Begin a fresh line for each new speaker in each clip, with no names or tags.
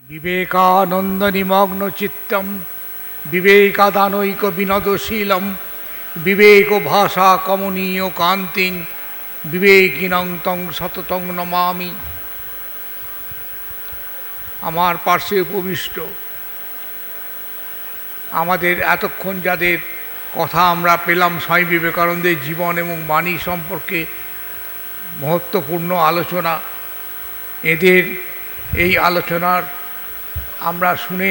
বিবেকানন্দ নিমগ্ন চিত্তম বিবেকাদানৈক বিনোদশীলম বিবেক ভাষা কমনীয় কান্তিং বিবেকিনং তং সততং নমামি। আমার পার্শ্বে উপবিষ্ট আমাদের এতক্ষণ যাদের কথা আমরা পেলাম স্বামী বিবেকানন্দের জীবন এবং বাণী সম্পর্কে মহত্বপূর্ণ আলোচনা, এদের এই আলোচনার আমরা শুনে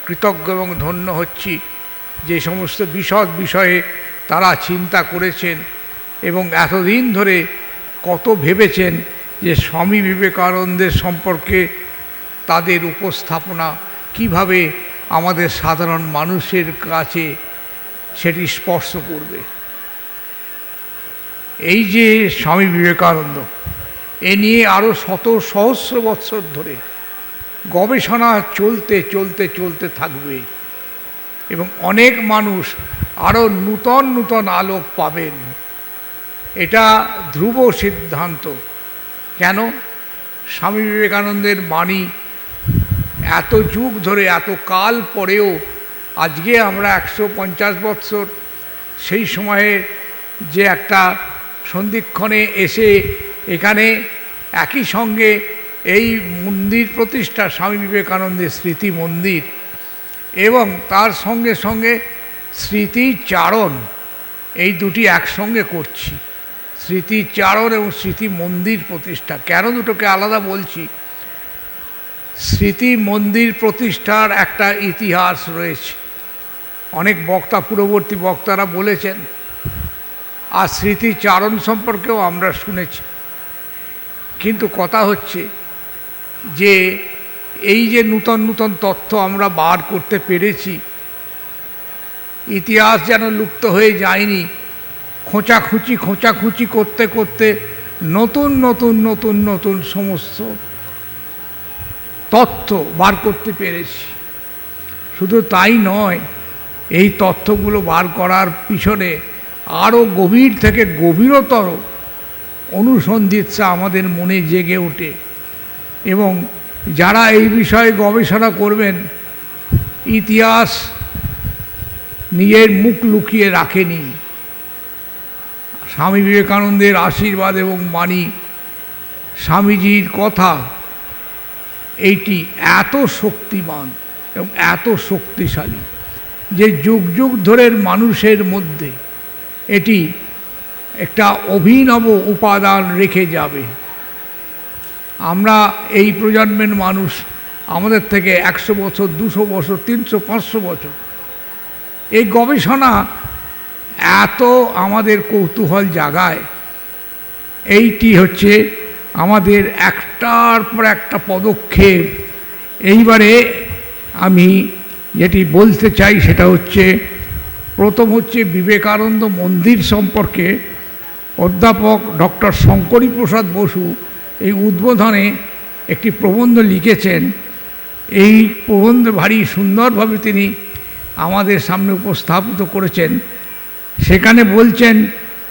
কৃতজ্ঞ এবং ধন্য হচ্ছি। যে সমস্ত বিশদ বিষয়ে তারা চিন্তা করেছেন এবং এতদিন ধরে কত ভেবেছেন যে স্বামী বিবেকানন্দের সম্পর্কে তাদের উপস্থাপনা কিভাবে আমাদের সাধারণ মানুষের কাছে সেটি স্পর্শ করবে। এই যে স্বামী বিবেকানন্দ, এ নিয়ে আরও শত সহস্র বৎসর ধরে গবেষণা চলতে চলতে চলতে থাকবে এবং অনেক মানুষ আরও নূতন নূতন আলোক পাবেন। এটা ধ্রুব সিদ্ধান্ত। কেন? স্বামী বিবেকানন্দের বাণী এত যুগ ধরে এত কাল পরেও আজকে আমরা 150 বৎসর সেই সময়ে যে একটা সন্ধিক্ষণে এসে এখানে একই সঙ্গে এই মন্দির প্রতিষ্ঠা, স্বামী বিবেকানন্দের স্মৃতি মন্দির, এবং তার সঙ্গে সঙ্গে স্মৃতিচারণ, এই দুটি একসঙ্গে করছি। স্মৃতিচারণ এবং স্মৃতি মন্দির প্রতিষ্ঠা। কেন দুটোকে আলাদা বলছি? স্মৃতি মন্দির প্রতিষ্ঠার একটা ইতিহাস রয়েছে, অনেক বক্তা পূর্ববর্তী বক্তারা বলেছেন, আর স্মৃতিচারণ সম্পর্কেও আমরা শুনেছি। কিন্তু কথা হচ্ছে যে এই যে নূতন নূতন তথ্য আমরা বার করতে পেরেছি, ইতিহাস যেন লুপ্ত হয়ে যায়নি। খোঁচাখুচি করতে করতে নতুন নতুন নতুন নতুন সমস্ত তথ্য বার করতে পেরেছি। শুধু তাই নয়, এই তথ্যগুলো বার করার পিছনে আরও গভীর থেকে গভীরতর অনুসন্ধিৎসা আমাদের মনে জেগে ওঠে এবং যারা এই বিষয়ে গবেষণা করবেন, ইতিহাস নিজের মুখ লুকিয়ে রাখেনি। স্বামী বিবেকানন্দের আশীর্বাদ এবং বাণী, স্বামীজির কথা, এইটি এত শক্তিমান এবং এত শক্তিশালী যে যুগ যুগ ধরে মানুষের মধ্যে এটি একটা অভিনব উপাদান রেখে যাবে। আমরা এই প্রজন্মের মানুষ, আমাদের থেকে 100 বছর, 200 বছর, 300, 500 বছর এই গবেষণা এত আমাদের কৌতূহল জাগায়। এইটি হচ্ছে আমাদের একটার পর একটা পদক্ষেপ। এইবারে আমি যেটি বলতে চাই সেটা হচ্ছে, প্রথম হচ্ছে বিবেকানন্দ মন্দির সম্পর্কে অধ্যাপক ডক্টর শঙ্করী প্রসাদ বসু এই উদ্বোধনে একটি প্রবন্ধ লিখেছেন। এই প্রবন্ধ ভারী সুন্দরভাবে তিনি আমাদের সামনে উপস্থাপিত করেছেন। সেখানে বলছেন,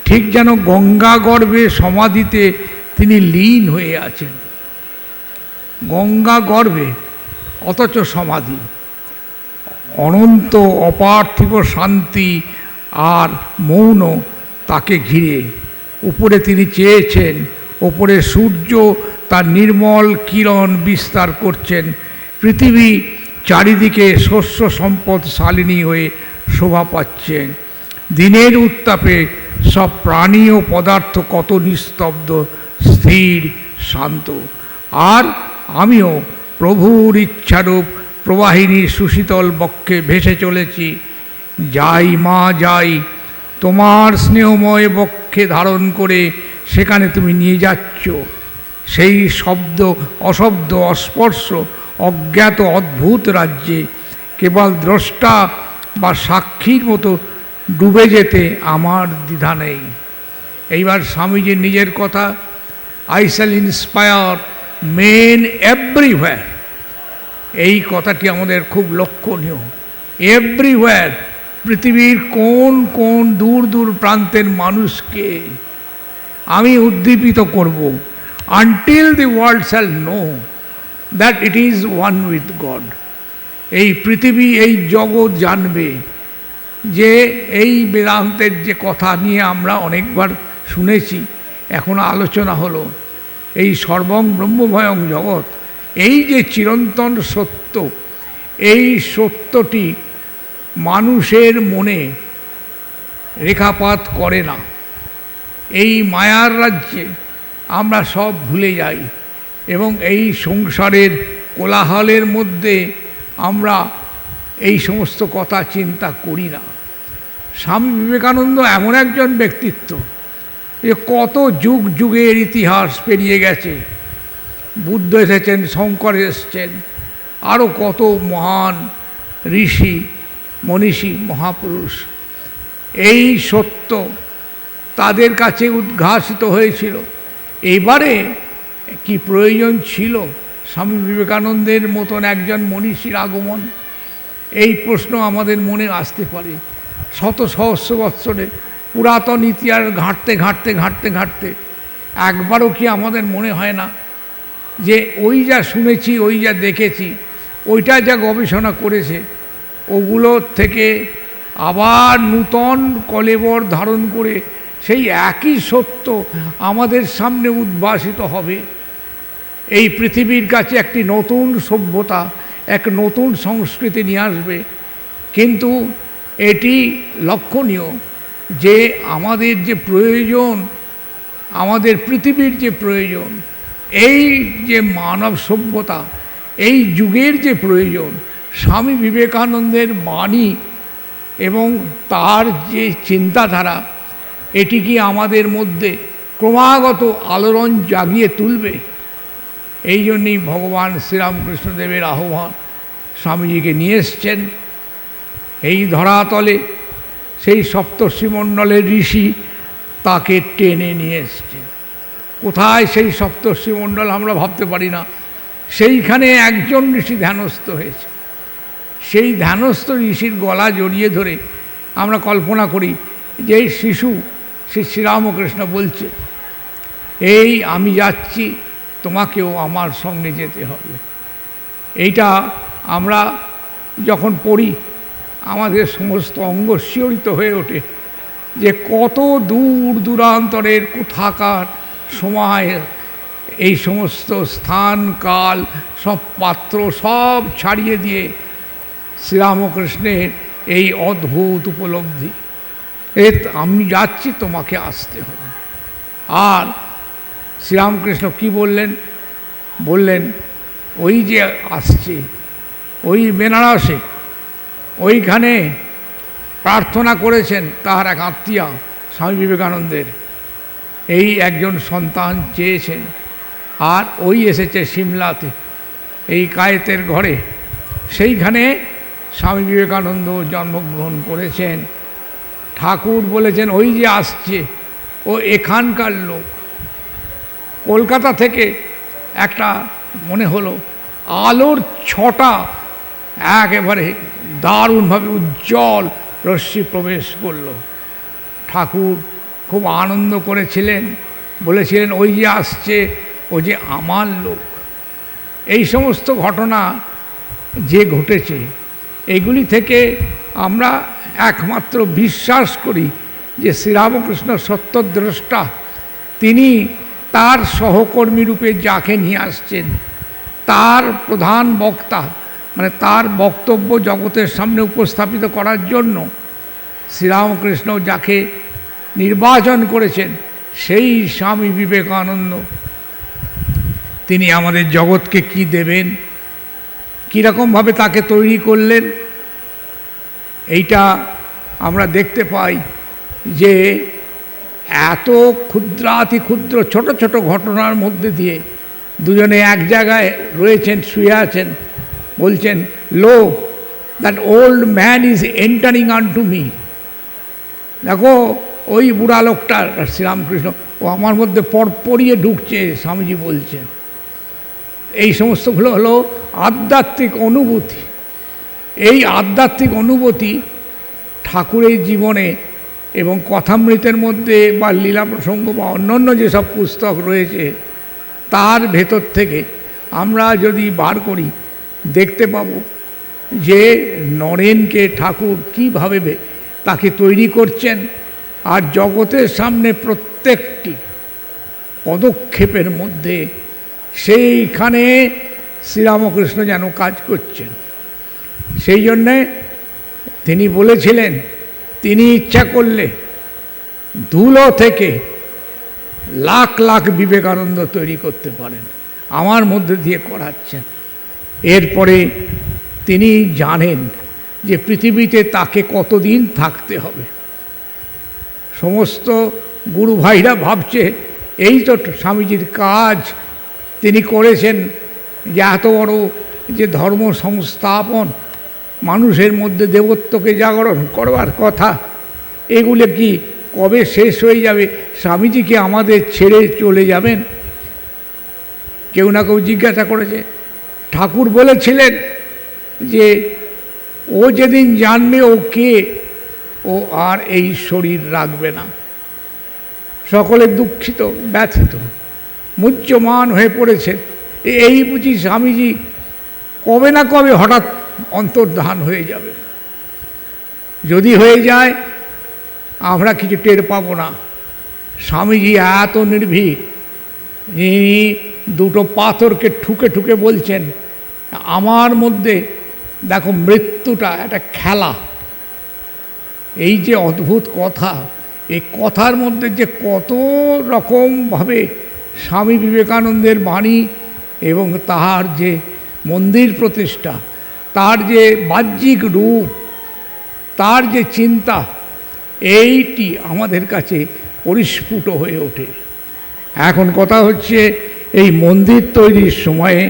ঠিক যেন গঙ্গা গর্ভে সমাধিতে তিনি লীন হয়ে আছেন। গঙ্গা গর্ভে, অথচ সমাধি। অনন্ত অপার্থিব শান্তি আর মৌন তাকে ঘিরে। উপরে তিনি চেয়েছেন, ওপরে সূর্য তার নির্মল কিরণ বিস্তার করছেন। পৃথিবী চারিদিকে শস্য সম্পদ শালিনী হয়ে শোভা পাচ্ছেন। দিনের উত্তাপে সব প্রাণী ও পদার্থ কত নিস্তব্ধ, স্থির, শান্ত। আর আমিও প্রভুর ইচ্ছারূপ প্রবাহিনীর সুশীতল বক্ষে ভেসে চলেছি। যাই মা যাই, তোমার স্নেহময় বক্ষে ধারণ করে সেখানে তুমি নিয়ে যাচ্ছ। সেই শব্দ অশব্দ অস্পর্শ অজ্ঞাত অদ্ভুত রাজ্যে কেবল দ্রষ্টা বা সাক্ষীর মতো ডুবে যেতে আমার দ্বিধা নেই। এইবার স্বামীজির নিজের কথা, I shall inspire men everywhere. এই কথাটি আমাদের খুব লক্ষণীয়। এভরিহোয়ার, পৃথিবীর কোন কোন দূর দূর প্রান্তের মানুষকে আমি উদ্দীপিত করব। Until the world shall know that it is one with god. এই পৃথিবী, এই জগৎ জানবে যে এই বেদান্তের যে কথা নিয়ে আমরা অনেকবার শুনেছি, এখন আলোচনা হলো, এই সর্বং ব্রহ্মভয়ং জগৎ, এই যে চিরন্তন সত্য, এই সত্যটি মানুষের মনে রেখাপাত করে না। এই মায়ার রাজ্যে আমরা সব ভুলে যাই এবং এই সংসারের কোলাহলের মধ্যে আমরা এই সমস্ত কথা চিন্তা করি না। স্বামী বিবেকানন্দ এমন একজন ব্যক্তিত্ব যে কত যুগ যুগের ইতিহাস পেরিয়ে গেছে। বুদ্ধ এসেছেন, শঙ্কর এসেছেন, আরও কত মহান ঋষি মনীষী মহাপুরুষ। এই সত্য তাদের কাছে উদ্ঘাসিত হয়েছিল। এবারে কি প্রয়োজন ছিল স্বামী বিবেকানন্দের মতন একজন মনীষীর আগমন? এই প্রশ্ন আমাদের মনে আসতে পারে। শত সহস্র বৎসরে পুরাতন ইতিহাস ঘাঁটতে ঘাঁটতে ঘাঁটতে ঘাঁটতে একবারও কি আমাদের মনে হয় না যে ওই যা শুনেছি, ওই যা দেখেছি, ওইটা যা গবেষণা করেছে, ওগুলোর থেকে আবার নূতন কলেবর ধারণ করে সেই একই সত্য আমাদের সামনে উদ্ভাসিত হবে। এই পৃথিবীর কাছে একটি নতুন সভ্যতা, এক নতুন সংস্কৃতি নিয়ে আসবে। কিন্তু এটি লক্ষণীয় যে আমাদের যে প্রয়োজন, আমাদের পৃথিবীর যে প্রয়োজন, এই যে মানব সভ্যতা, এই যুগের যে প্রয়োজন, স্বামী বিবেকানন্দের বাণী এবং তার যে চিন্তাধারা, এটি কি আমাদের মধ্যে ক্রমাগত আলোড়ন জাগিয়ে তুলবে? এই জন্যই ভগবান শ্রীরামকৃষ্ণদেবের আহ্বান স্বামীজিকে নিয়ে এসছেন এই ধরাতলে। সেই সপ্তর্ষিমণ্ডলের ঋষি তাকে টেনে নিয়ে এসছেন। কোথায় সেই সপ্তর্ষিমণ্ডল আমরা ভাবতে পারি না। সেইখানে একজন ঋষি ধ্যানস্থ হয়েছে। সেই ধ্যানস্থ ঋষির গলা জড়িয়ে ধরে আমরা কল্পনা করি যে এই শিশু শ্রী শ্রীরামকৃষ্ণ বলছে, এই আমি যাচ্ছি, তোমাকেও আমার সঙ্গে যেতে হবে। এইটা আমরা যখন পড়ি আমাদের সমস্ত অঙ্গ শিহরিত হয়ে ওঠে যে কত দূর দূরান্তরের কোথাকার সময় এই সমস্ত স্থান কাল সব পাত্র সব ছাড়িয়ে দিয়ে শ্রীরামকৃষ্ণের এই অদ্ভুত উপলব্ধি, আমি যাচ্ছি, তোমাকে আসতে হবে। আর শ্রীরামকৃষ্ণ কি বললেন? বললেন ওই যে আসছে, ওই বেনারসে, ওইখানে প্রার্থনা করেছেন তার এক আত্মীয়া স্বামী বিবেকানন্দের, এই একজন সন্তান চেয়েছেন। আর ওই এসেছে সিমলাতে, এই কায়েতের ঘরে, সেইখানে স্বামী বিবেকানন্দ জন্মগ্রহণ করেছেন। ঠাকুর বলেছেন ওই যে আসছে, ও এখানকার লোক। কলকাতা থেকে একটা মনে হলো আলোর ছটা একেবারে দারুণভাবে উজ্জ্বল রশ্মি প্রবেশ করল। ঠাকুর খুব আনন্দ করেছিলেন, বলেছিলেন ওই যে আসছে, ও যে আমার লোক। এই সমস্ত ঘটনা যে ঘটেছে, এগুলি থেকে আমরা একমাত্র বিশ্বাস করি যে শ্রীরামকৃষ্ণ সত্যদ্রষ্টা। তিনি তার সহকর্মী রূপে যাকে নিয়ে আসছেন, তার প্রধান বক্তা, মানে তার বক্তব্য জগতের সামনে উপস্থাপিত করার জন্য শ্রীরামকৃষ্ণ যাকে নির্বাচন করেছেন, সেই স্বামী বিবেকানন্দ। তিনি আমাদের জগৎকে কি দেবেন, কীরকমভাবে তাকে তৈরি করলেন, এইটা আমরা দেখতে পাই যে এত ক্ষুদ্রাতি ক্ষুদ্র ছোট ছোট ঘটনার মধ্যে দিয়ে দুজনে এক জায়গায় রয়েছেন, শুয়ে আছেন, বলছেন, lo that old man is entering unto me. দেখো ওই বুড়া লোকটা, শ্রীরামকৃষ্ণ, ও আমার মধ্যে পড়িয়ে ঢুকছে, স্বামীজি বলছেন। এই সমস্তগুলো হলো আধ্যাত্মিক অনুভূতি। এই আধ্যাত্মিক অনুভূতি ঠাকুরের জীবনে এবং কথামৃতের মধ্যে বা লীলা প্রসঙ্গ বা অন্যান্য যেসব পুস্তক রয়েছে তার ভেতর থেকে আমরা যদি বার করি দেখতে পাব যে নরেনকে ঠাকুর কীভাবে তাকে তৈরি করছেন, আর জগতের সামনে প্রত্যেকটি পদক্ষেপের মধ্যে সেইখানে শ্রীরামকৃষ্ণ যেন কাজ করছেন। সেই জন্যে তিনি বলেছিলেন তিনি ইচ্ছা করলে ধুলো থেকে লাখ লাখ বিবেকানন্দ তৈরি করতে পারেন, আমার মধ্যে দিয়ে করাচ্ছেন। এরপরে তিনি জানেন যে পৃথিবীতে তাকে কতদিন থাকতে হবে। সমস্ত গুরু ভাইরা ভাবছে এই তো স্বামীজির কাজ তিনি করেছেন, যে এত বড় যে ধর্ম সংস্থাপন, মানুষের মধ্যে দেবত্বকে জাগরণ করবার কথা, এগুলো কি কবে শেষ হয়ে যাবে? স্বামীজি কি আমাদের ছেড়ে চলে যাবেন? কেউ না কেউ জিজ্ঞাসা করেছে। ঠাকুর বলেছিলেন যে ও যেদিন জানবে ও কে, ও আর এই শরীর রাখবে না। সকলে দুঃখিত, ব্যথিত, মুহ্যমান হয়ে পড়েছে। এই বুঝি স্বামীজি কবে না কবে হঠাৎ অন্তর্ধান হয়ে যাবে। যদি হয়ে যায় আমরা কিছু টের পাবো না। স্বামীজি এত নির্ভীক, ইনি দুটো পাথরকে ঠুকে ঠুকে বলছেন আমার মধ্যে দেখো মৃত্যুটা একটা খেলা। এই যে অদ্ভুত কথা, এই কথার মধ্যে যে কত রকমভাবে স্বামী বিবেকানন্দের বাণী এবং তাহার যে মন্দির প্রতিষ্ঠা, তার যে বাহ্যিক রূপ, তার যে চিন্তা, এইটি আমাদের কাছে পরিস্ফুট হয়ে ওঠে। এখন কথা হচ্ছে এই মন্দির তৈরির সময়ে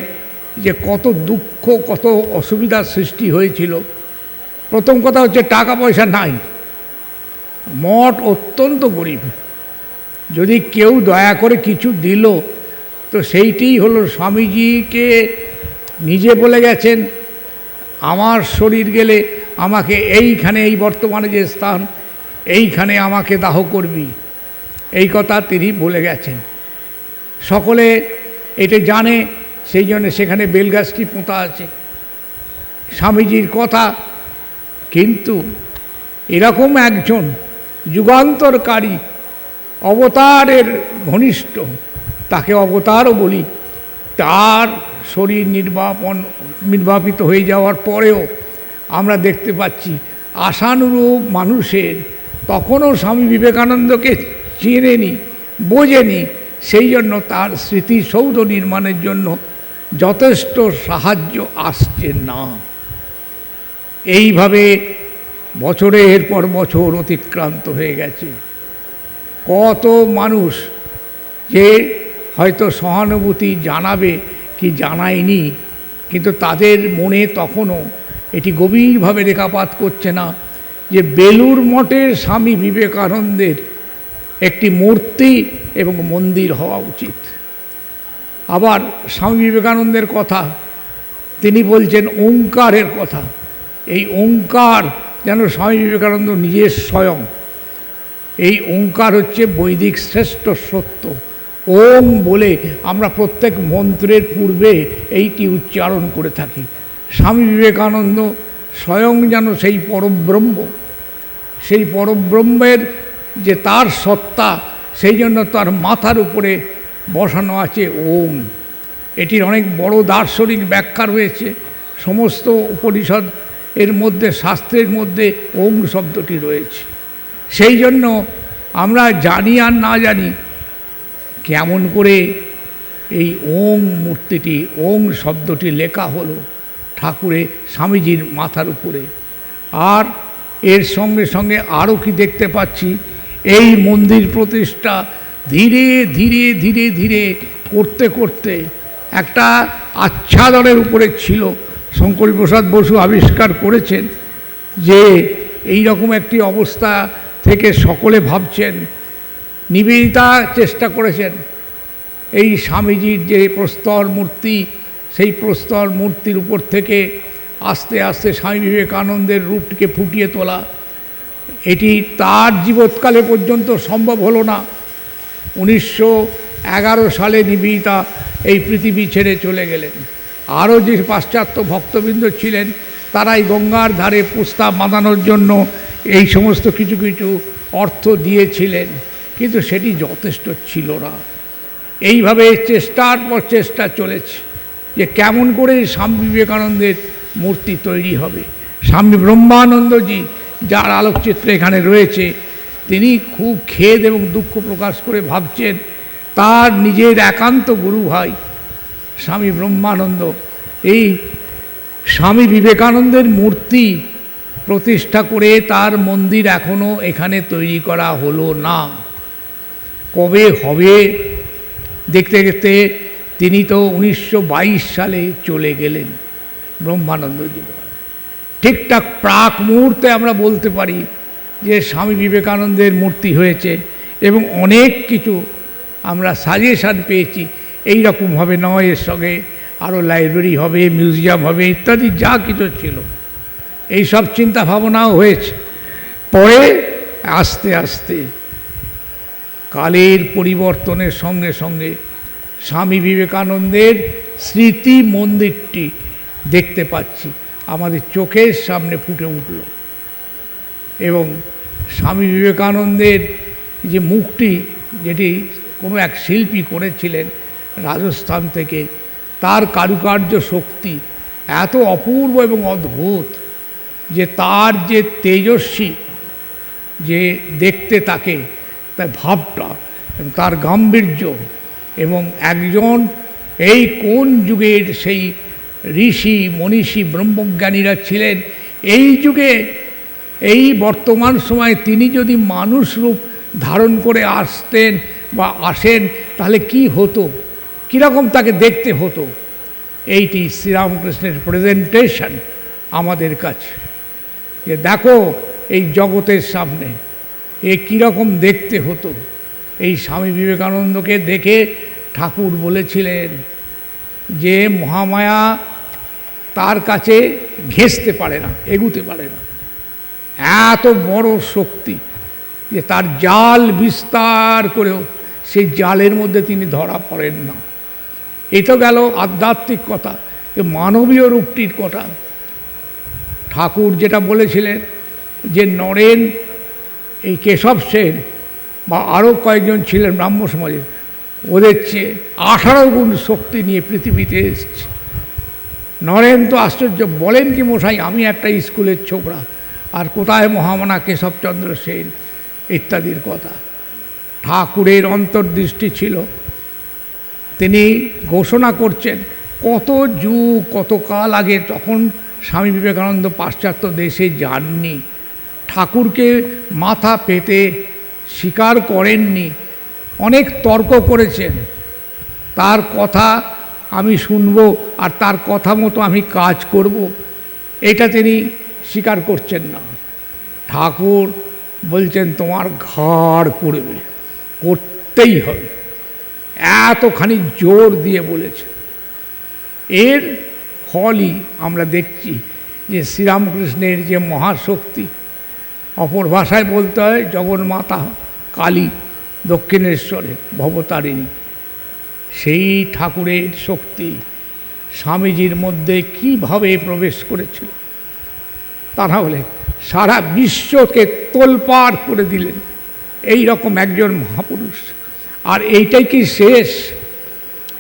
যে কত দুঃখ, কত অসুবিধার সৃষ্টি হয়েছিল। প্রথম কথা হচ্ছে টাকা পয়সা নাই, মঠ অত্যন্ত গরিব। যদি কেউ দয়া করে কিছু দিল তো সেইটিই হলো স্বামীজিকে নিজে বলে গেছেন আমার শরীর গেলে আমাকে এইখানে, এই বর্তমানে যে স্থান, এইখানে আমাকে দাহ করবি, এই কথা তিনি বলে গেছেন। সকলে এটা জানে, সেই জন্য সেখানে বেলগাছটি পোঁতা আছে স্বামীজির কথা। কিন্তু এরকম একজন যুগান্তরকারী, অবতারের ঘনিষ্ঠ, তাকে অবতারও বলি, তার শরীর নির্বাপিত হয়ে যাওয়ার পরেও আমরা দেখতে পাচ্ছি আশানুরূপ মানুষের তখনও স্বামী বিবেকানন্দকে চেনেনি, বোঝেনি। সেই জন্য তার স্মৃতিসৌধ নির্মাণের জন্য যথেষ্ট সাহায্য আসছে না। এইভাবে বছরের পর বছর অতিক্রান্ত হয়ে গেছে। কত মানুষ যে হয়তো সহানুভূতি জানাবে কি জানায়নি, কিন্তু তাদের মনে তখনও এটি গভীরভাবে রেখাপাত করছে না যে বেলুড় মঠের স্বামী বিবেকানন্দের একটি মূর্তি এবং মন্দির হওয়া উচিত। আবার স্বামী বিবেকানন্দের কথা তিনি বলছেন ওঙ্কারের কথা। এই ওঙ্কার যেন স্বামী বিবেকানন্দ নিজের স্বয়ং। এই ওঙ্কার হচ্ছে বৈদিক শ্রেষ্ঠ সত্য। ওম বলে আমরা প্রত্যেক মন্ত্রের পূর্বে এইটি উচ্চারণ করে থাকি। স্বামী বিবেকানন্দ স্বয়ং যেন সেই পরব্রহ্ম, সেই পরব্রহ্মের যে তার সত্তা, সেই জন্য তার মাথার উপরে বসানো আছে ওম। এটির অনেক বড় দার্শনিক ব্যাখ্যা রয়েছে। সমস্ত উপনিষদ এর মধ্যে, শাস্ত্রের মধ্যে ওম শব্দটি রয়েছে। সেই জন্য আমরা জানি আর না জানি কেমন করে এই ওম মূর্তিটি, ওম শব্দটি লেখা হলো ঠাকুরের স্বামীজির মাথার উপরে। আর এর সঙ্গে সঙ্গে আরও কি দেখতে পাচ্ছি, এই মন্দির প্রতিষ্ঠা ধীরে ধীরে ধীরে ধীরে করতে করতে একটা আচ্ছাদনের উপরে ছিল। শঙ্করপ্রসাদ বসু আবিষ্কার করেছেন যে এই রকম একটি অবস্থা থেকে সকলে ভাবছেন। নিবেদিতা চেষ্টা করেছেন এই স্বামীজির যে প্রস্তর মূর্তি, সেই প্রস্তর মূর্তির উপর থেকে আস্তে আস্তে স্বামী বিবেকানন্দের রূপটিকে ফুটিয়ে তোলা। এটি তার জীবৎকালে পর্যন্ত সম্ভব হলো না। 1911 সালে নিবেদিতা এই পৃথিবী ছেড়ে চলে গেলেন। আরও যে পাশ্চাত্য ভক্তবৃন্দ ছিলেন তারাই গঙ্গার ধারে প্রস্তাব বাঁধানোর জন্য এই সমস্ত কিছু কিছু অর্থ দিয়েছিলেন, কিন্তু সেটি যথেষ্ট ছিল না। এইভাবে চেষ্টার পর চেষ্টা চলেছে যে কেমন করে স্বামী বিবেকানন্দের মূর্তি তৈরি হবে। স্বামী ব্রহ্মানন্দজি যার আলোকচিত্র এখানে রয়েছে, তিনি খুব খেদ এবং দুঃখ প্রকাশ করে ভাবছেন তার নিজের একান্ত গুরু ভাই স্বামী ব্রহ্মানন্দ এই স্বামী বিবেকানন্দের মূর্তি প্রতিষ্ঠা করে তার মন্দির এখনও এখানে তৈরি করা হলো না। কবে হবে দেখতে দেখতে তিনি তো 1922 সালে চলে গেলেন ব্রহ্মানন্দজি। ঠিকঠাক প্রাক মুহূর্তে আমরা বলতে পারি যে স্বামী বিবেকানন্দের মূর্তি হয়েছে এবং অনেক কিছু আমরা সাজেশান পেয়েছি এই রকমভাবে নয়, এর সঙ্গে আরও লাইব্রেরি হবে, মিউজিয়াম হবে ইত্যাদি যা কিছু ছিল এই সব চিন্তা ভাবনাও হয়েছে। পরে আস্তে আস্তে কালের পরিবর্তনের সঙ্গে সঙ্গে স্বামী বিবেকানন্দের স্মৃতি মন্দিরটি দেখতে পাচ্ছি, আমাদের চোখের সামনে ফুটে উঠল। এবং স্বামী বিবেকানন্দের যে মুখটি, যেটি কোনো এক শিল্পী করেছিলেন রাজস্থান থেকে, তার কারুকার্য শক্তি এত অপূর্ব এবং অদ্ভুত যে তার যে তেজস্বী যে দেখতে তাকে, তার ভাবটা, তার গাম্ভীর্য, এবং একজন এই কোন যুগের সেই ঋষি মনীষী ব্রহ্মজ্ঞানীরা ছিলেন এই যুগে, এই বর্তমান সময়ে তিনি যদি মানুষ রূপ ধারণ করে আসতেন বা আসেন তাহলে কি হতো, কীরকম তাকে দেখতে হতো, এইটি শ্রীরামকৃষ্ণের প্রেজেন্টেশন আমাদের কাছে। যে দেখো এই জগতের সামনে এ কীরকম দেখতে হতো। এই স্বামী বিবেকানন্দকে দেখে ঠাকুর বলেছিলেন যে মহামায়া তার কাছে ঘেঁষতে পারে না, এগুতে পারে না, এত বড় শক্তি যে তার জাল বিস্তার করেও সেই জালের মধ্যে তিনি ধরা পড়েন না। এ তো গেল আধ্যাত্মিক কথা, মানবীয় রূপটির কথা। ঠাকুর যেটা বলেছিলেন যে নরেন এই কেশব সেন বা আরও কয়েকজন ছিলেন ব্রাহ্ম সমাজের, ওদের চেয়ে 18 গুণ শক্তি নিয়ে পৃথিবীতে এসছে। নরেন তো আশ্চর্য, বলেন কি মশাই, আমি একটা স্কুলের ছোকরা, আর কোথায় মহামনা কেশবচন্দ্র সেন ইত্যাদির কথা। ঠাকুরের অন্তর্দৃষ্টি ছিল, তিনি ঘোষণা করছেন কত যুগ কত কাল আগে, তখন স্বামী বিবেকানন্দ পাশ্চাত্য দেশে যাননি, ঠাকুরকে মাথা পেতে স্বীকার করেননি, অনেক তর্ক করেছেন, তার কথা আমি শুনব আর তার কথা মতো আমি কাজ করব, এটা তিনি স্বীকার করছেন না। ঠাকুর বলছেন তোমার ঘাড় পড়বে, করতেই হবে, এতখানি জোর দিয়ে বলেছে। এর ফলই আমরা দেখছি যে শ্রীরামকৃষ্ণের যে মহাশক্তি, অপর ভাষায় বলতে হয় জগন্মাতা কালী দক্ষিণেশ্বরে ভবতারিণী, সেই ঠাকুরের শক্তি স্বামীজির মধ্যে কিভাবে প্রবেশ করেছিল তা না হলে সারা বিশ্বকে তোলপাড় করে দিলেন এই রকম একজন মহাপুরুষ। আর এইটাই কি শেষ?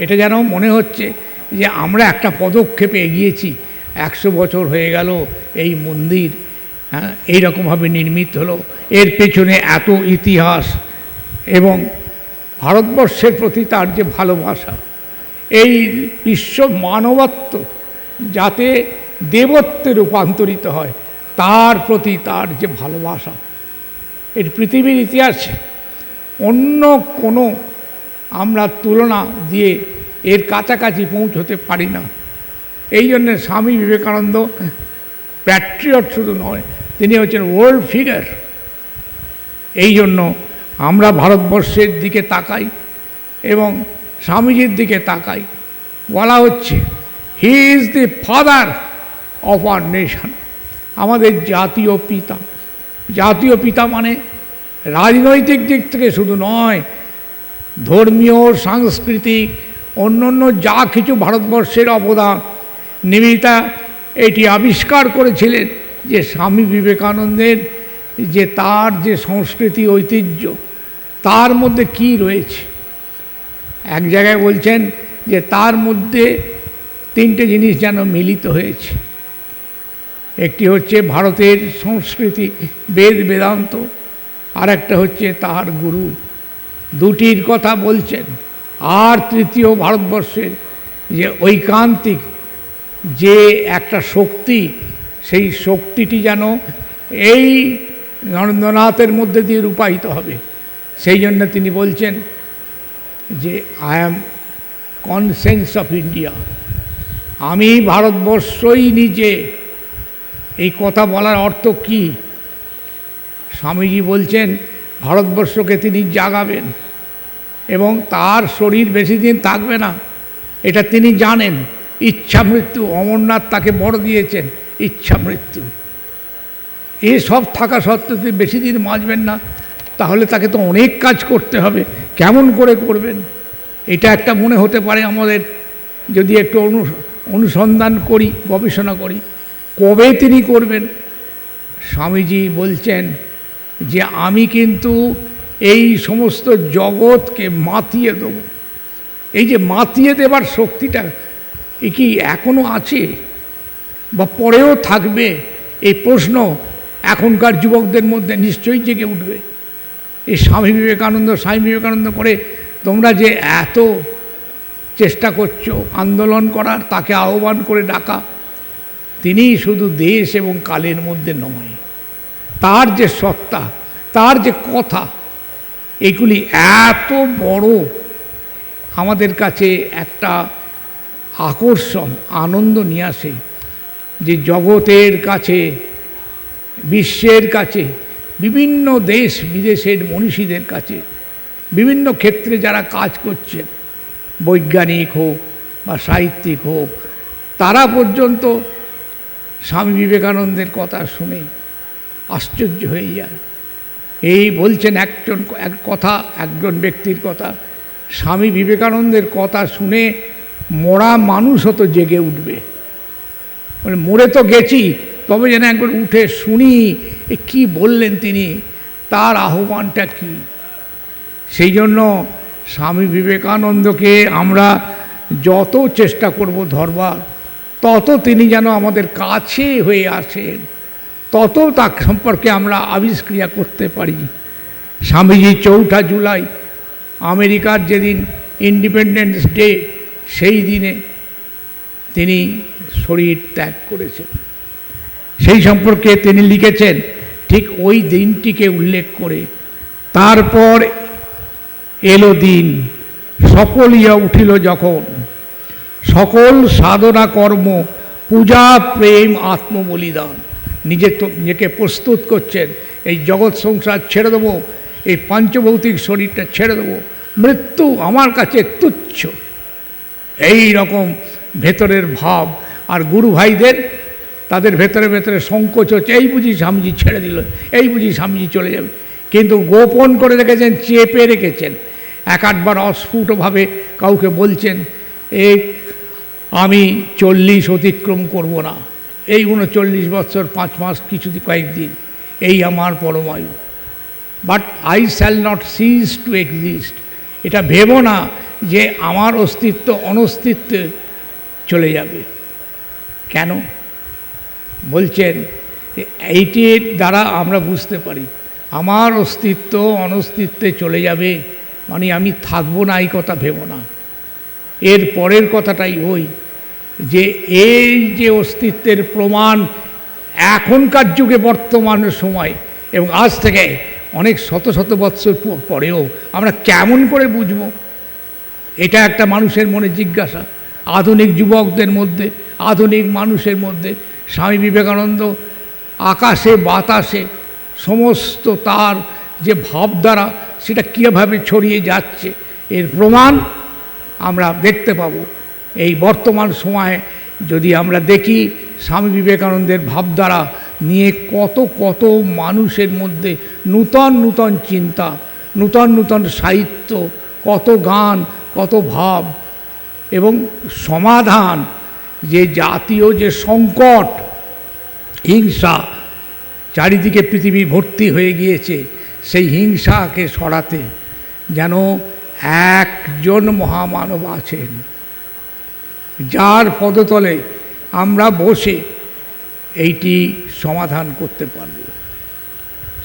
এটা যেন মনে হচ্ছে যে আমরা একটা পদক্ষেপে এগিয়েছি, 100 বছর হয়ে গেল এই মন্দির এইরকমভাবে নির্মিত হলো, এর পেছনে এত ইতিহাস এবং ভারতবর্ষের প্রতি তার যে ভালোবাসা, এই বিশ্ব মানবত্ব যাতে দেবত্বে রূপান্তরিত হয় তার প্রতি তার যে ভালোবাসা, এর পৃথিবীর ইতিহাসে অন্য কোনো আমরা তুলনা দিয়ে এর কাছাকাছি পৌঁছতে পারি না। এই জন্য স্বামী বিবেকানন্দ প্যাট্রিয়ট শুধু নয়, তিনি হচ্ছেন ওয়ার্ল্ড ফিগার। এই জন্য আমরা ভারতবর্ষের দিকে তাকাই এবং স্বামীজির দিকে তাকাই, বলা হচ্ছে he is the father of our nation, আমাদের জাতীয় পিতা। জাতীয় পিতা মানে রাজনৈতিক দিক থেকে শুধু নয়, ধর্মীয়, সাংস্কৃতিক, অন্য অন্য যা কিছু ভারতবর্ষের অবদান, নিবেদিতা এটি আবিষ্কার করেছিলেন যে স্বামী বিবেকানন্দের যে তার যে সংস্কৃতি ঐতিহ্য তার মধ্যে কি রয়েছে। এক জায়গায় বলছেন যে তার মধ্যে তিনটে জিনিস যেন মিলিত হয়েছে। একটি হচ্ছে ভারতের সংস্কৃতি বেদ বেদান্ত, আর একটা হচ্ছে তাহার গুরু, দুটির কথা বলছেন। আর তৃতীয় ভারতবর্ষের যে ঐকান্তিক যে একটা শক্তি, সেই শক্তিটি যেন এই নরেন্দ্রনাথের মধ্যে দিয়ে রূপায়িত হবে। সেই জন্য তিনি বলছেন যে I am conscience of India, আমি ভারতবর্ষই নিজে। এই কথা বলার অর্থ কি? স্বামীজি বলছেন ভারতবর্ষকে তিনি জাগাবেন এবং তার শরীর বেশি দিন থাকবে না, এটা তিনি জানেন। ইচ্ছা মৃত্যু, অমরনাথ তাকে বড় দিয়েছেন ইচ্ছা মৃত্যু। এসব থাকা সত্ত্বেও তিনি বেশি দিন বাঁচবেন না, তাহলে তাকে তো অনেক কাজ করতে হবে। কেমন করে করবেন এটা একটা মনে হতে পারে আমাদের, যদি একটু অনুসন্ধান করি, গবেষণা করি। কবে তিনি করবেন? স্বামীজি বলছেন যে আমি কিন্তু এই সমস্ত জগৎকে মাতিয়ে দেব। এই যে মাতিয়ে দেবার শক্তিটা এ কি এখনও আছে বা পরেও থাকবে? এই প্রশ্ন এখনকার যুবকদের মধ্যে নিশ্চয়ই জেগে উঠবে। এই স্বামী বিবেকানন্দ করে তোমরা যে এত চেষ্টা করছো আন্দোলন করার, তাকে আহ্বান করে ডাকা, তিনি শুধু দেশ এবং কালের মধ্যে নয়, তার যে সত্তা, তার যে কথা, এগুলি এত বড় আমাদের কাছে একটা আকর্ষণ, আনন্দ নিয়ে আসে যে জগতের কাছে, বিশ্বের কাছে, বিভিন্ন দেশ বিদেশের মনীষীদের কাছে, বিভিন্ন ক্ষেত্রে যারা কাজ করছে, বৈজ্ঞানিক হোক বা সাহিত্যিক হোক, তারা পর্যন্ত স্বামী বিবেকানন্দের কথা শুনে আশ্চর্য হয়ে যায়। এই বলছেন একজন ব্যক্তির কথা, স্বামী বিবেকানন্দের কথা শুনে মরা মানুষ হতো জেগে উঠবে। মানে মরে তো গেছি, তবে যেন একবার উঠে শুনি কি বললেন তিনি, তার আহ্বানটা কি। সেই জন্য স্বামী বিবেকানন্দকে আমরা যত চেষ্টা করব ধরবার, তত তিনি যেন আমাদের কাছে হয়ে আসেন, তত তার সম্পর্কে আমরা আবিষ্ক্রিয়া করতে পারি। স্বামীজি 4 জুলাই আমেরিকার যেদিন ইন্ডিপেন্ডেন্স ডে, সেই দিনে তিনি শরীর ত্যাগ করেছেন। সেই সম্পর্কে তিনি লিখেছেন ঠিক ওই দিনটিকে উল্লেখ করে, তারপর এলো দিন সকল ইয়া উঠিল যখন, সকল সাধনা কর্ম পূজা প্রেম আত্মবলিদান। নিজেকে প্রস্তুত করছেন, এই জগৎ সংসার ছেড়ে দেবো, এই পাঞ্চভৌতিক শরীরটা ছেড়ে দেবো, মৃত্যু আমার কাছে তুচ্ছ, এই রকম ভেতরের ভাব। আর গুরু ভাইদের তাদের ভেতরে ভেতরে সংকোচ হচ্ছে, এই বুঝি স্বামীজি ছেড়ে দিল, এই বুঝি স্বামীজি চলে যাবে। কিন্তু গোপন করে রেখেছেন, চেপে রেখেছেন, এক-আধবার অস্ফুটভাবে কাউকে বলছেন এই আমি 40 অতিক্রম করব না, এই 39 বৎসর 5 মাস কয়েকদিন, এই আমার পরমায়ু। But I shall not cease to exist. এটা ভেবো না যে আমার অস্তিত্ব অনস্তিত্বে চলে যাবে। কেন বলছেন? এইটির দ্বারা আমরা বুঝতে পারি আমার অস্তিত্ব অনস্তিত্বে চলে যাবে মানে আমি থাকবো না, এই কথা ভেবো না। এর পরের কথাটাই ওই যে এই যে অস্তিত্বের প্রমাণ এখনকার যুগে, বর্তমান সময় এবং আজ থেকে অনেক শত শত বৎসর পরেও আমরা কেমন করে বুঝব? এটা একটা মানুষের মনে জিজ্ঞাসা। আধুনিক যুবকদের মধ্যে, আধুনিক মানুষের মধ্যে স্বামী বিবেকানন্দ আকাশে বাতাসে সমস্ত তার যে ভাবধারা, সেটা কীভাবে ছড়িয়ে যাচ্ছে, এর প্রমাণ আমরা দেখতে পাব। এই বর্তমান সময়ে যদি আমরা দেখি স্বামী বিবেকানন্দের ভাবধারা নিয়ে কত কত মানুষের মধ্যে নূতন নূতন চিন্তা, নূতন নূতন সাহিত্য, কত গান, কত ভাব, এবং সমাধান, যে জাতীয় যে সংকট, হিংসা চারিদিকে পৃথিবী ভর্তি হয়ে গিয়েছে, সেই হিংসাকে সরাতে যেন একজন মহামানব আছেন, যার পদতলে আমরা বসে এইটি সমাধান করতে পারব।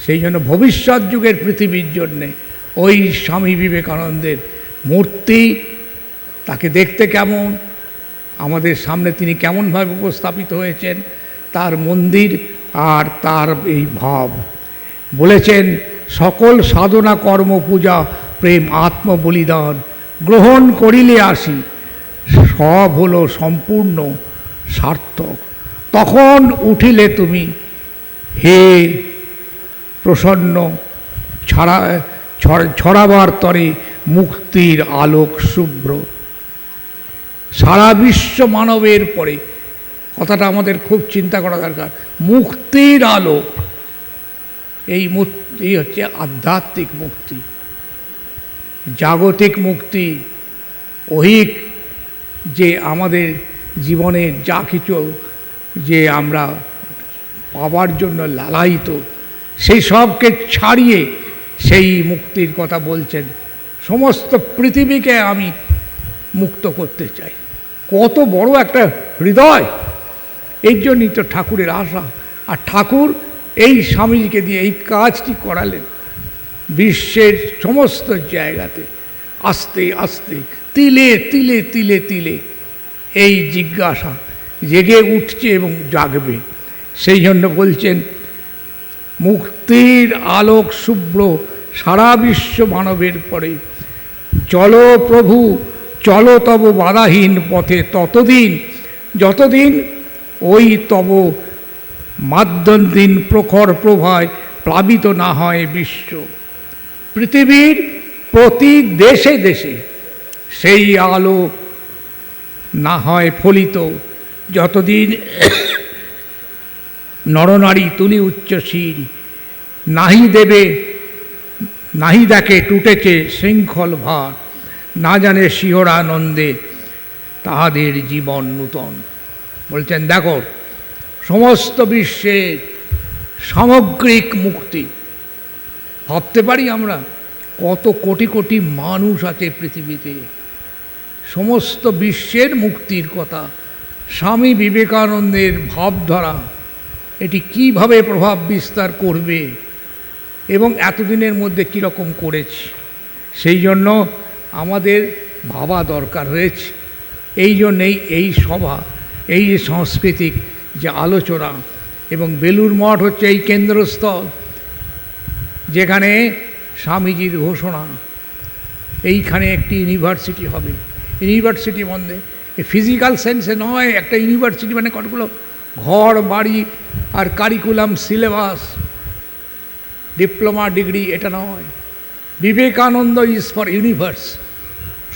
সেই জন্য ভবিষ্যৎ যুগের পৃথিবীর জন্যে ওই স্বামী বিবেকানন্দের মূর্তি, তাকে দেখতে কেমন, আমাদের সামনে তিনি কেমনভাবে উপস্থাপিত হয়েছেন, তার মন্দির আর তার এই ভাব। বলেছেন, সকল সাধনা কর্ম পূজা প্রেম আত্মবলিদান গ্রহণ করিলে আসি, সব হলো সম্পূর্ণ সার্থক। তখন উঠিলে তুমি হে প্রসন্ন ছড়াবার তরে মুক্তির আলোক শুভ্র। সারা বিশ্ব মানবের পরে, কথাটা আমাদের খুব চিন্তা করা দরকার, মুক্তির আলোক। এই হচ্ছে আধ্যাত্মিক মুক্তি, জাগতিক মুক্তি, ঐহিক যে আমাদের জীবনের যা কিছু যে আমরা পাবার জন্য লালায়িত, সেই সবকে ছাড়িয়ে সেই মুক্তির কথা বলছেন। সমস্ত পৃথিবীকে আমি মুক্ত করতে চাই। কত বড় একটা হৃদয়! এই জন্যই তো ঠাকুরের আশা। আর ঠাকুর এই স্বামীজিকে দিয়ে এই কাজটি করালেন। বিশ্বের সমস্ত জায়গাতে আস্তে আস্তে তিলে তিলে তিলে তিলে এই জিজ্ঞাসা জেগে উঠছে এবং জাগবে। সেই জন্য বলছেন, মুক্তির আলোক শুভ্র সারা বিশ্ব মানবের পরে, চলো প্রভু চলো তব বাধাহীন পথে, ততদিন যতদিন ওই তব মাধ্যদিন প্রখর প্রভায় প্লাবিত না হয় বিশ্ব। পৃথিবীর প্রতি দেশে দেশে সেই আলো না হয় ফলিত, যতদিন নরনারী তুলি উচ্চ শির, নাহি দেখে টুটেছে শৃঙ্খল ভার, না জানে শিহরানন্দে তাহাদের জীবন নূতন। বলছেন, দেখো সমস্ত বিশ্বের সামগ্রিক মুক্তি। ভাবতে পারি আমরা কত কোটি কোটি মানুষ আছে পৃথিবীতে, সমস্ত বিশ্বের মুক্তির কথা। স্বামী বিবেকানন্দের ভাবধারা এটি কিভাবে প্রভাব বিস্তার করবে এবং এতদিনের মধ্যে কীরকম করেছে, সেই জন্য আমাদের ভাবা দরকার রয়েছে। এই জন্যেই এই সভা, এই যে সাংস্কৃতিক যে আলোচনা, এবং বেলুড় মঠ হচ্ছে এই কেন্দ্রস্থল যেখানে স্বামীজির ঘোষণা। এইখানে একটি ইউনিভার্সিটি হবে। ইউনিভার্সিটি মধ্যে ফিজিক্যাল সেন্সে নয়, একটা ইউনিভার্সিটি মানে কতগুলো ঘর বাড়ি আর কারিকুলাম সিলেবাস ডিপ্লোমা ডিগ্রি, এটা নয়। বিবেকানন্দ ইজ ফর ইউনিভার্স,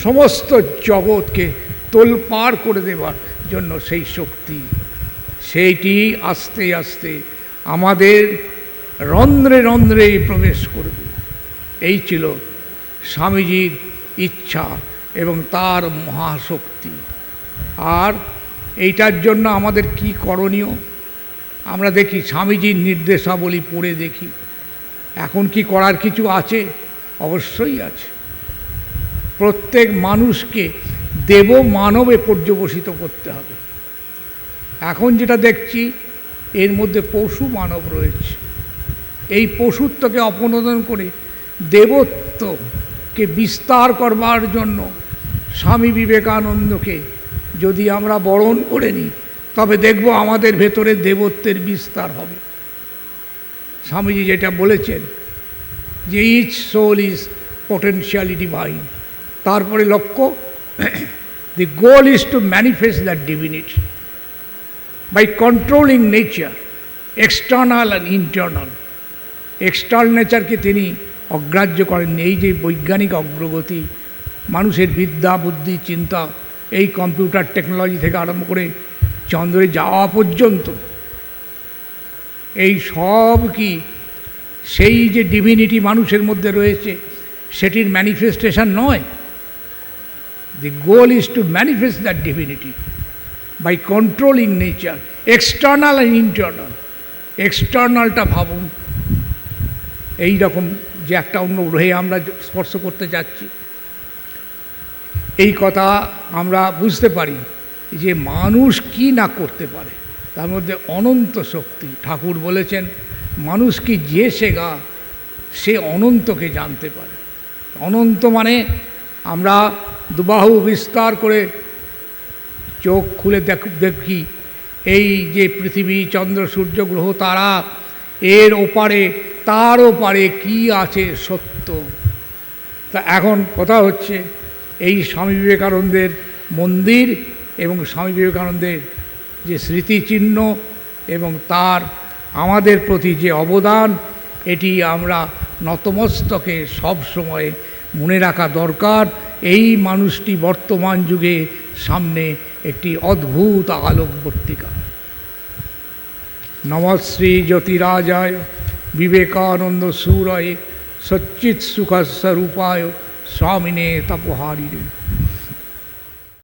সমস্ত জগৎকে তোলপাড় করে দেবার জন্য সেই শক্তি, সেইটি আস্তে আস্তে আমাদের রন্ধ্রে রন্ধ্রে প্রবেশ করবে। এই ছিল স্বামীজির ইচ্ছা এবং তার মহাশক্তি। আর এইটার জন্য আমাদের কি করণীয়? আমরা দেখি স্বামীজির নির্দেশাবলী পড়ে দেখি, এখন কি করার কিছু আছে? অবশ্যই আছে। প্রত্যেক মানুষকে দেব মানবে পর্যবসিত করতে হবে। এখন যেটা দেখছি এর মধ্যে পশু মানব রয়েছে। এই পশুত্বকে অপনোদন করে দেবত্বকে বিস্তার করবার জন্য স্বামী বিবেকানন্দকে যদি আমরা বরণ করে নিই, তবে দেখব আমাদের ভেতরে দেবত্বের বিস্তার হবে। স্বামীজি যেটা বলেছেন যে each soul is potentially divine, তারপরে লক্ষ্য, the goal is to manifest that divinity by controlling nature, external and internal. External নেচারকে তিনি অগ্রাহ্য করেননি। এই যে বৈজ্ঞানিক অগ্রগতি, মানুষের বিদ্যা বুদ্ধি চিন্তা, এই কম্পিউটার টেকনোলজি থেকে আরম্ভ করে চন্দ্রে যাওয়া পর্যন্ত, এই সব কি সেই যে ডিভিনিটি মানুষের মধ্যে রয়েছে সেটির ম্যানিফেস্টেশন নয়? The goal is to manifest that divinity by controlling nature, external and internal. এক্সটার্নালটা ভাবুন, এই রকম যে একটা অন্য গ্রহে আমরা স্পর্শ করতে যাচ্ছি, এই কথা আমরা বুঝতে পারি যে মানুষ কি না করতে পারে, তার মধ্যে অনন্ত শক্তি। ঠাকুর বলেছেন মানুষ কি যে শেগা সে অনন্তকে জানতে পারে। অনন্ত মানে আমরা দুবাহু বিস্তার করে চোখ খুলে দেখি এই যে পৃথিবী, চন্দ্র, সূর্য, গ্রহ, তারা, এর ওপারে, তার ওপারে কি আছে সত্য। তা এখন কথা হচ্ছে এই স্বামী বিবেকানন্দের মন্দির এবং স্বামী বিবেকানন্দের যে স্মৃতিচিহ্ন এবং তার আমাদের প্রতি যে অবদান, এটি আমরা নতমস্তকে সব সময় মনে রাখা দরকার। এই মানুষটি বর্তমান যুগে সামনে একটি অদ্ভুত আলোকবর্তিকা। নমশ্রী জ্যোতিরাজায় বিবেকানন্দ সুরায় সচ্চিৎ সুখস্বরূপায় স্বামিনে তপহারিণে।